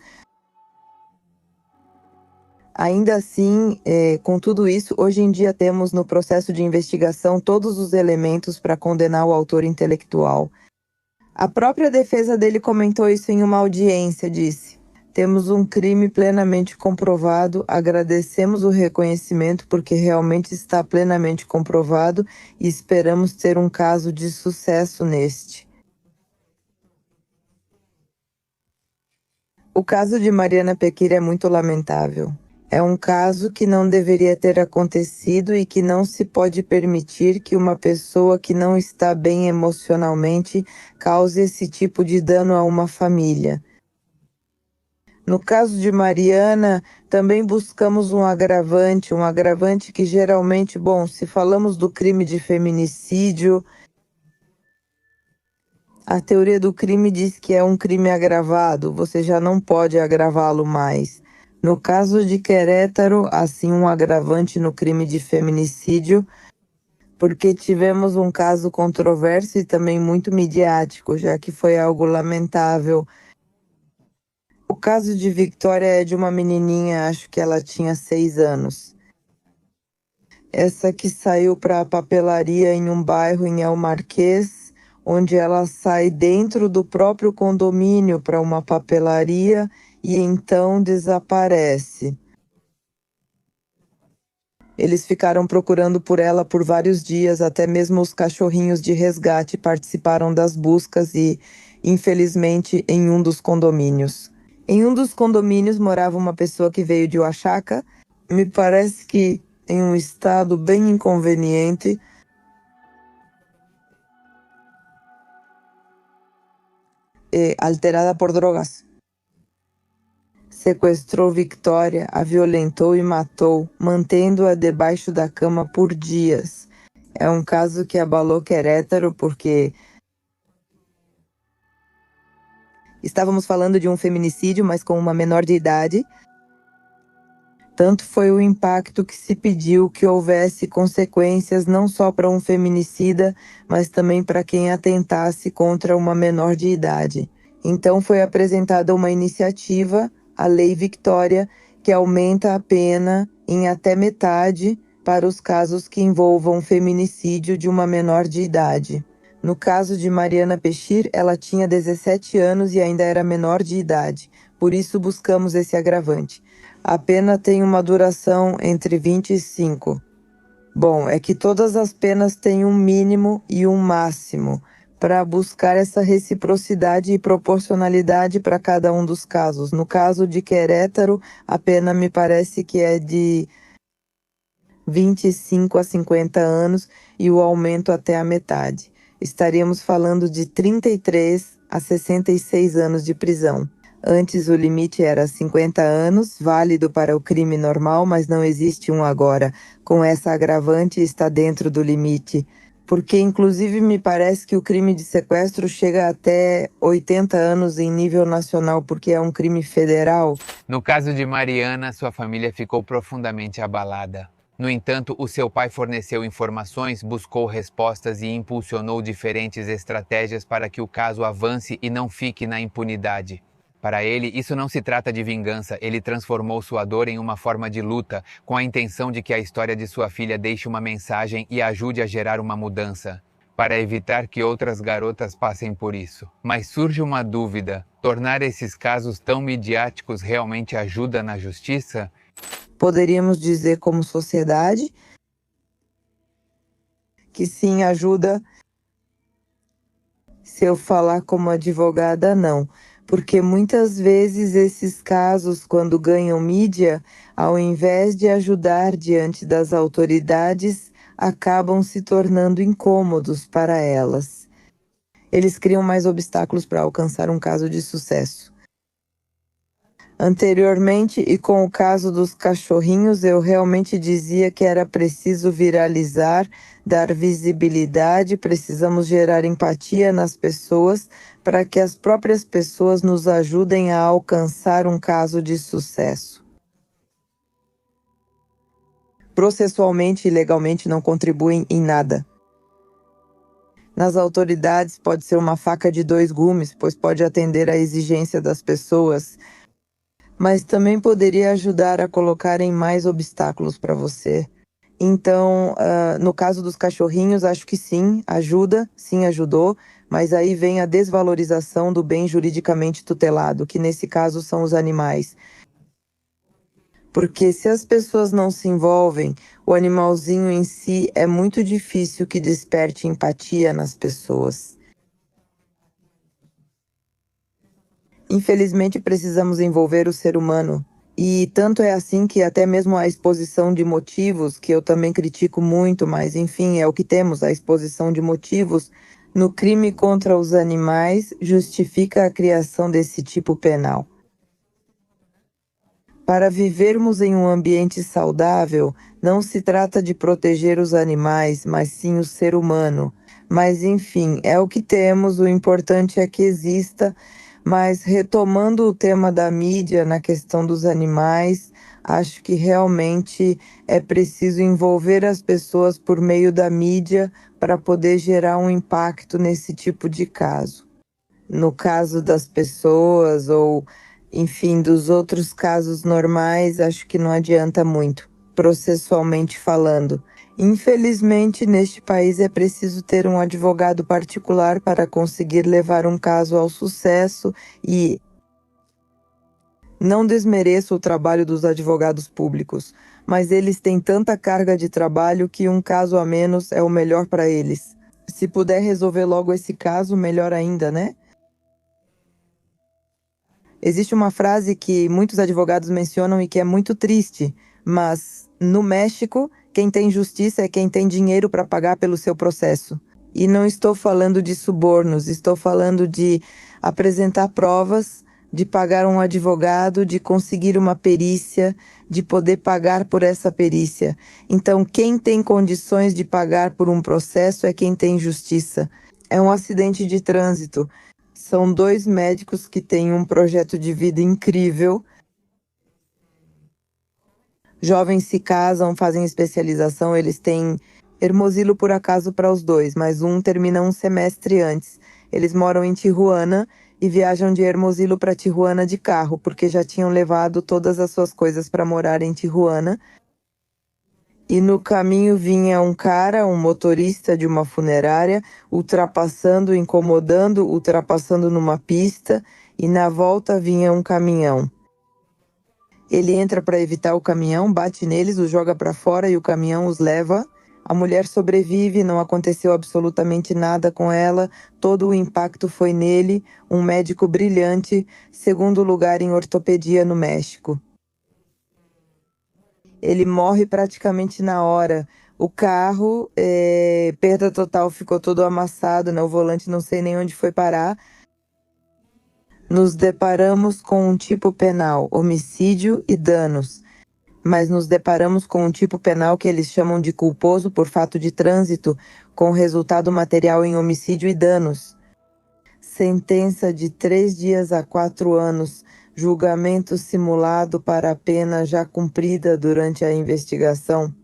Ainda assim, com tudo isso, hoje em dia temos no processo de investigação todos os elementos para condenar o autor intelectual. A própria defesa dele comentou isso em uma audiência, disse: temos um crime plenamente comprovado, agradecemos o reconhecimento porque realmente está plenamente comprovado e esperamos ter um caso de sucesso neste. O caso de Mariana Pequira é muito lamentável. É um caso que não deveria ter acontecido e que não se pode permitir que uma pessoa que não está bem emocionalmente cause esse tipo de dano a uma família. No caso de Mariana, também buscamos um agravante que geralmente, bom, se falamos do crime de feminicídio, a teoria do crime diz que é um crime agravado, você já não pode agravá-lo mais. No caso de Querétaro, assim, um agravante no crime de feminicídio, porque tivemos um caso controverso e também muito midiático, já que foi algo lamentável. O caso de Victoria é de uma menininha, acho que ela tinha 6 anos. Essa que saiu para a papelaria em um bairro em El Marquês, onde ela sai dentro do próprio condomínio para uma papelaria e então desaparece. Eles ficaram procurando por ela por vários dias, até mesmo os cachorrinhos de resgate participaram das buscas e, infelizmente, em um dos condomínios. Em um dos condomínios morava uma pessoa que veio de Oaxaca, me parece que em um estado bem inconveniente. Alterada por drogas. Sequestrou Victoria, a violentou e matou, mantendo-a debaixo da cama por dias. É um caso que abalou Querétaro porque estávamos falando de um feminicídio, mas com uma menor de idade. Tanto foi o impacto que se pediu que houvesse consequências não só para um feminicida, mas também para quem atentasse contra uma menor de idade. Então foi apresentada uma iniciativa, a Lei Victória, que aumenta a pena em até metade para os casos que envolvam feminicídio de uma menor de idade. No caso de Mariana Pechir, ela tinha 17 anos e ainda era menor de idade, por isso buscamos esse agravante. A pena tem uma duração entre 25. Bom, é que todas as penas têm um mínimo e um máximo, para buscar essa reciprocidade e proporcionalidade para cada um dos casos. No caso de Querétaro, a pena me parece que é de 25 a 50 anos e o aumento até a metade. Estaríamos falando de 33 a 66 anos de prisão. Antes o limite era 50 anos, válido para o crime normal, mas não existe um agora. Com essa agravante está dentro do limite. Porque inclusive me parece que o crime de sequestro chega até 80 anos em nível nacional, porque é um crime federal. No caso de Mariana, sua família ficou profundamente abalada. No entanto, o seu pai forneceu informações, buscou respostas e impulsionou diferentes estratégias para que o caso avance e não fique na impunidade. Para ele, isso não se trata de vingança, ele transformou sua dor em uma forma de luta, com a intenção de que a história de sua filha deixe uma mensagem e ajude a gerar uma mudança, para evitar que outras garotas passem por isso. Mas surge uma dúvida: tornar esses casos tão midiáticos realmente ajuda na justiça? Poderíamos dizer como sociedade que sim, ajuda. Se eu falar como advogada, não. Porque muitas vezes esses casos, quando ganham mídia, ao invés de ajudar diante das autoridades, acabam se tornando incômodos para elas. Eles criam mais obstáculos para alcançar um caso de sucesso. Anteriormente, e com o caso dos cachorrinhos, eu realmente dizia que era preciso viralizar, dar visibilidade, precisamos gerar empatia nas pessoas para que as próprias pessoas nos ajudem a alcançar um caso de sucesso. Processualmente e legalmente não contribuem em nada. Nas autoridades pode ser uma faca de dois gumes, pois pode atender à exigência das pessoas, mas também poderia ajudar a colocarem mais obstáculos para você. Então, no caso dos cachorrinhos, acho que sim, ajuda, sim ajudou, mas aí vem a desvalorização do bem juridicamente tutelado, que nesse caso são os animais. Porque se as pessoas não se envolvem, o animalzinho em si é muito difícil que desperte empatia nas pessoas. Infelizmente, precisamos envolver o ser humano. E tanto é assim que até mesmo a exposição de motivos, que eu também critico muito, mas enfim, é o que temos, a exposição de motivos, no crime contra os animais, justifica a criação desse tipo penal. Para vivermos em um ambiente saudável, não se trata de proteger os animais, mas sim o ser humano. Mas enfim, é o que temos, o importante é que exista. Mas retomando o tema da mídia na questão dos animais, acho que realmente é preciso envolver as pessoas por meio da mídia para poder gerar um impacto nesse tipo de caso. No caso das pessoas ou, enfim, dos outros casos normais, acho que não adianta muito, processualmente falando. Infelizmente, neste país é preciso ter um advogado particular para conseguir levar um caso ao sucesso e não desmereço o trabalho dos advogados públicos, mas eles têm tanta carga de trabalho que um caso a menos é o melhor para eles. Se puder resolver logo esse caso, melhor ainda, né? Existe uma frase que muitos advogados mencionam e que é muito triste, mas no México, quem tem justiça é quem tem dinheiro para pagar pelo seu processo. E não estou falando de subornos, estou falando de apresentar provas, de pagar um advogado, de conseguir uma perícia, de poder pagar por essa perícia. Então, quem tem condições de pagar por um processo é quem tem justiça. É um acidente de trânsito. São dois médicos que têm um projeto de vida incrível, Jovens se casam, fazem especialização, eles têm Hermosillo por acaso para os dois, mas um termina um semestre antes. Eles moram em Tijuana e viajam de Hermosillo para Tijuana de carro, porque já tinham levado todas as suas coisas para morar em Tijuana. E no caminho vinha um cara, um motorista de uma funerária, ultrapassando, incomodando, ultrapassando numa pista, e na volta vinha um caminhão. Ele entra para evitar o caminhão, bate neles, os joga para fora e o caminhão os leva. A mulher sobrevive, não aconteceu absolutamente nada com ela, todo o impacto foi nele, um médico brilhante, segundo lugar em ortopedia no México. Ele morre praticamente na hora. O carro, perda total, ficou todo amassado, né? O volante não sei nem onde foi parar. Nos deparamos com um tipo penal, homicídio e danos. Mas nos deparamos com um tipo penal que eles chamam de culposo por fato de trânsito, com resultado material em homicídio e danos. Sentença de 3 dias a 4 anos, julgamento simulado para a pena já cumprida durante a investigação.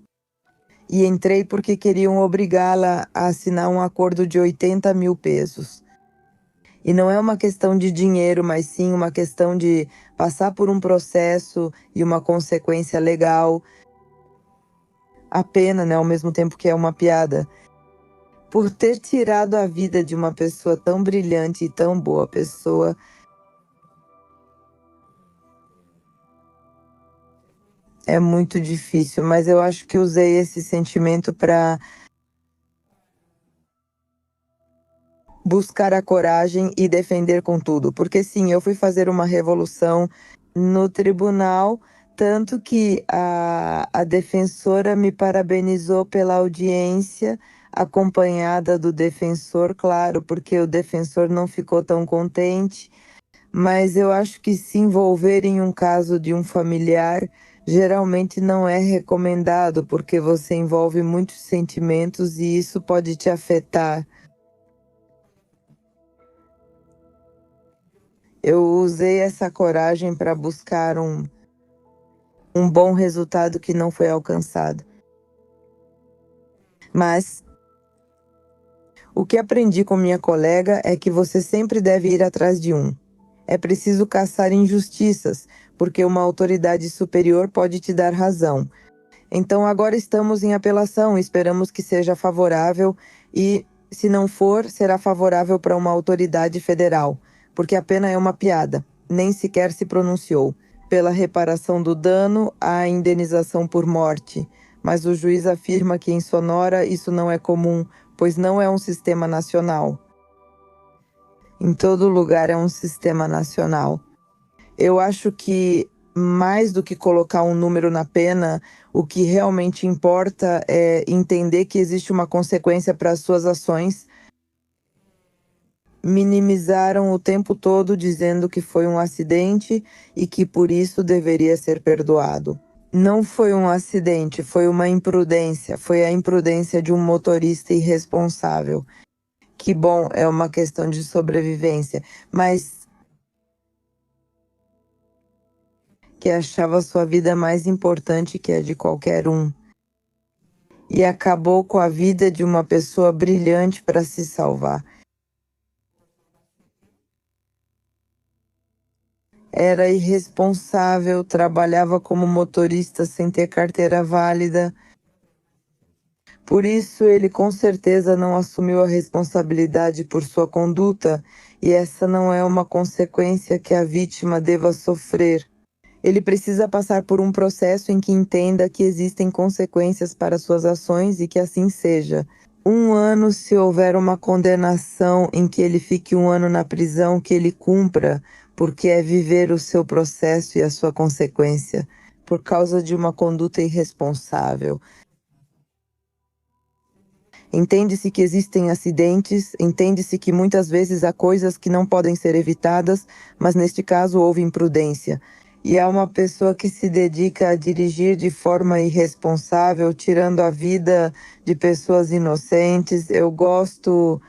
E entrei porque queriam obrigá-la a assinar um acordo de 80 mil pesos. E não é uma questão de dinheiro, mas sim uma questão de passar por um processo e uma consequência legal. A pena, né, ao mesmo tempo que é uma piada. Por ter tirado a vida de uma pessoa tão brilhante e tão boa pessoa. É muito difícil, mas eu acho que usei esse sentimento para buscar a coragem e defender com tudo. Porque sim, eu fui fazer uma revolução no tribunal, tanto que a defensora me parabenizou pela audiência, acompanhada do defensor, claro, porque o defensor não ficou tão contente. Mas eu acho que se envolver em um caso de um familiar geralmente não é recomendado, porque você envolve muitos sentimentos e isso pode te afetar. Eu usei essa coragem para buscar um bom resultado que não foi alcançado. Mas o que aprendi com minha colega é que você sempre deve ir atrás de um. É preciso caçar injustiças, porque uma autoridade superior pode te dar razão. Então agora estamos em apelação, esperamos que seja favorável e, se não for, será favorável para uma autoridade federal, porque a pena é uma piada, nem sequer se pronunciou. Pela reparação do dano, há indenização por morte, mas o juiz afirma que em Sonora isso não é comum, pois não é um sistema nacional. Em todo lugar é um sistema nacional. Eu acho que, mais do que colocar um número na pena, o que realmente importa é entender que existe uma consequência para as suas ações. Minimizaram o tempo todo dizendo que foi um acidente e que por isso deveria ser perdoado. Não foi um acidente, foi uma imprudência. Foi a imprudência de um motorista irresponsável. Que bom, é uma questão de sobrevivência, mas que achava sua vida mais importante que a de qualquer um. E acabou com a vida de uma pessoa brilhante para se salvar. Era irresponsável, trabalhava como motorista sem ter carteira válida. Por isso, ele com certeza não assumiu a responsabilidade por sua conduta, e essa não é uma consequência que a vítima deva sofrer. Ele precisa passar por um processo em que entenda que existem consequências para suas ações e que assim seja. 1 ano, se houver uma condenação em que ele fique 1 ano na prisão, que ele cumpra, porque é viver o seu processo e a sua consequência, por causa de uma conduta irresponsável. Entende-se que existem acidentes, entende-se que muitas vezes há coisas que não podem ser evitadas, mas neste caso houve imprudência. E há uma pessoa que se dedica a dirigir de forma irresponsável, tirando a vida de pessoas inocentes. Eu gosto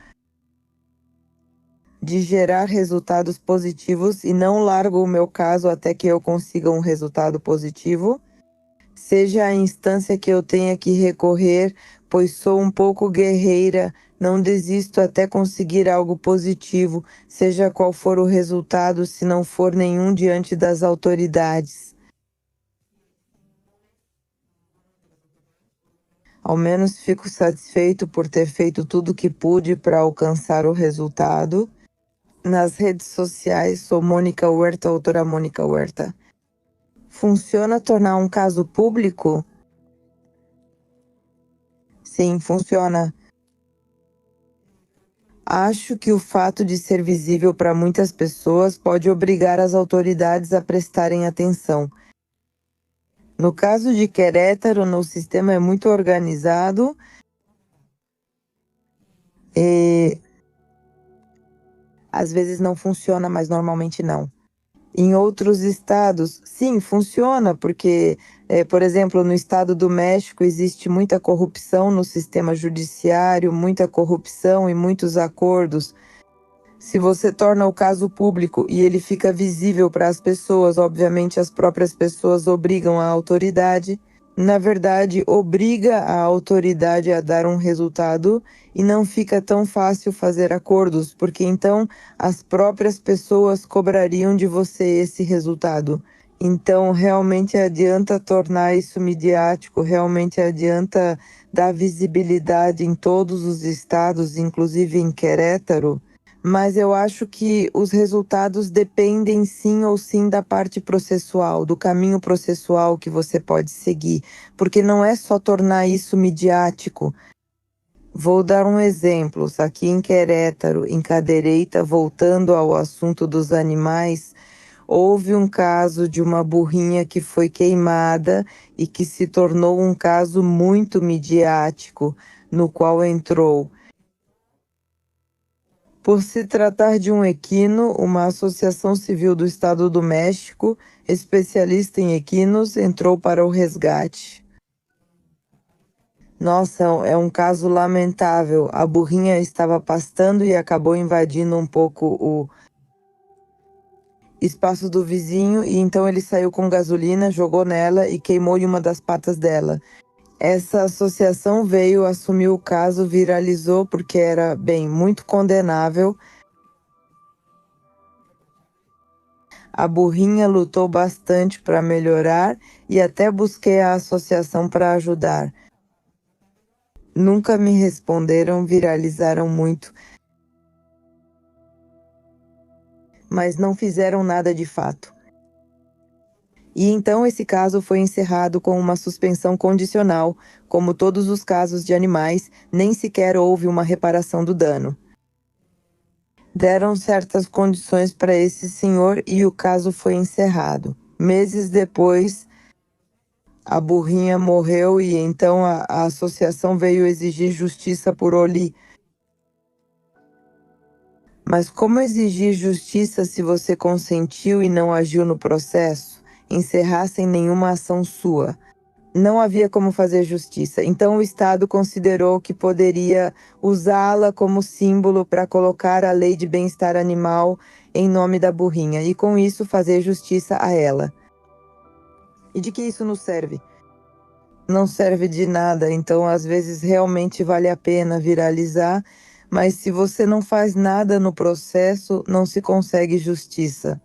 de gerar resultados positivos e não largo o meu caso até que eu consiga um resultado positivo. seja a instância que eu tenha que recorrer, pois sou um pouco guerreira, não desisto até conseguir algo positivo, seja qual for o resultado, se não for nenhum diante das autoridades. Ao menos fico satisfeito por ter feito tudo o que pude para alcançar o resultado. Nas redes sociais, sou Mônica Huerta, autora Mônica Huerta. Funciona tornar um caso público? Sim, funciona. Acho que o fato de ser visível para muitas pessoas pode obrigar as autoridades a prestarem atenção. No caso de Querétaro, o sistema é muito organizado e às vezes não funciona, mas normalmente não. Em outros estados, sim, funciona, porque, por exemplo, no estado do México existe muita corrupção no sistema judiciário, muita corrupção e muitos acordos. Se você torna o caso público e ele fica visível para as pessoas, obviamente as próprias pessoas obrigam a autoridade. Na verdade, obriga a autoridade a dar um resultado e não fica tão fácil fazer acordos, porque então as próprias pessoas cobrariam de você esse resultado. Então, realmente adianta tornar isso midiático, realmente adianta dar visibilidade em todos os estados, inclusive em Querétaro. Mas eu acho que os resultados dependem sim ou sim da parte processual, do caminho processual que você pode seguir, porque não é só tornar isso midiático. Vou dar um exemplo. Aqui em Querétaro, em Cadereyta, voltando ao assunto dos animais, houve um caso de uma burrinha que foi queimada e que se tornou um caso muito midiático, no qual entrou. Por se tratar de um equino, uma associação civil do Estado do México, especialista em equinos, entrou para o resgate. Nossa, é um caso lamentável. A burrinha estava pastando e acabou invadindo um pouco o espaço do vizinho e então ele saiu com gasolina, jogou nela e queimou uma das patas dela. Essa associação veio, assumiu o caso, viralizou porque era, bem, muito condenável. A burrinha lutou bastante para melhorar e até busquei a associação para ajudar. Nunca me responderam, viralizaram muito, mas não fizeram nada de fato. E então esse caso foi encerrado com uma suspensão condicional. Como todos os casos de animais, nem sequer houve uma reparação do dano. Deram certas condições para esse senhor e o caso foi encerrado. Meses depois, a burrinha morreu e então a associação veio exigir justiça por Oli. Mas como exigir justiça se você consentiu e não agiu no processo? Encerrar sem nenhuma ação sua. Não havia como fazer justiça. Então o Estado considerou que poderia usá-la como símbolo para colocar a lei de bem-estar animal em nome da burrinha e com isso fazer justiça a ela. E de que isso nos serve? Não serve de nada, então às vezes realmente vale a pena viralizar, mas se você não faz nada no processo, não se consegue justiça.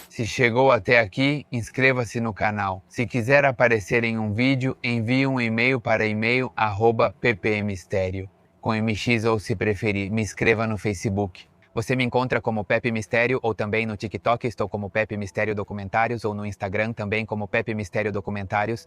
Se chegou até aqui, inscreva-se no canal. Se quiser aparecer em um vídeo, envie um e-mail para e-mail@ppmistério. Com MX ou se preferir, me inscreva no Facebook. Você me encontra como Pepe Mistério ou também no TikTok, estou como Pepe Mistério Documentários ou no Instagram também como Pepe Mistério Documentários.